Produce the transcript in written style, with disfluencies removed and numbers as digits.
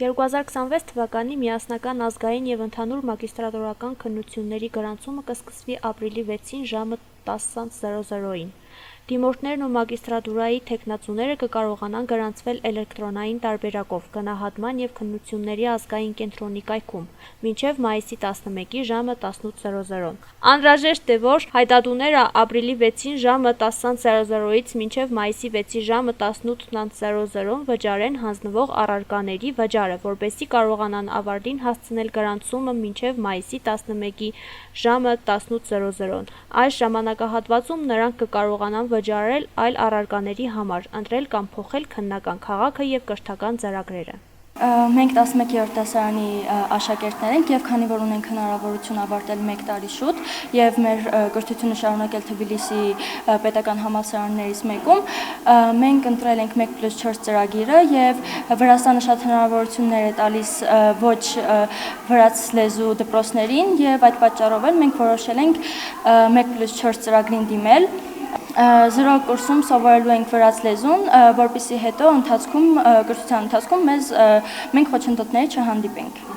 2026 թվականի միասնական ազգային և ընդհանուր մագիստրատորական քննությունների գրանցումը կսկսվի ապրիլի 6-ին ժամը 10:00-ին։ Դիմորդներն ու մագիստրատուրայի թեկնածուները կկարողանան գրանցվել էլեկտրոնային տարբերակով գնահատման և քննությունների ազգային կենտրոնի կայքում մինչև մայիսի 11-ի ժամը 18:00։ Անհրաժեշտ է, որ հայտատուները ապրիլի 6-ին ժամը 10:00-ից մինչև մայիսի 6-ի ժամը 18:00 վճարեն հանձնվող առարկաների վճարը, որպեսզի կարողանան ավարտին հասցնել գրանցումը մինչև մայիսի 11-ի ժամը 18:00։ Այս ժամանակահատվածում նրանք կկարողանան վճարել այլ առարկաների համար, ընտրել կամ փոխել քննական քաղաքը և կրթական ծրագրերը։ Մենք 11-րդ դասարանի աշակերտներ ենք և քանի որ ունենք հնարավորություն ավարտել 1 տարի շուտ և մեր կրթությունը շարունակել Թբիլիսի պետական համալսարաններից մեկում, մենք ընտրել ենք 1+4 ծրագիրը և Վրաստանը շատ հնարավորություններ է տալիս ոչ վրաց լեզու դպրոցներին և այդ պատճառով էլ մենք որոշել ենք 1+4 ծրագրին դիմել։ 0 կուրսում սովորելու ենք վրաց լեզուն, որպեսզի հետո կրթության ընթացքում մենք խոչընդոտների չհանդիպենք։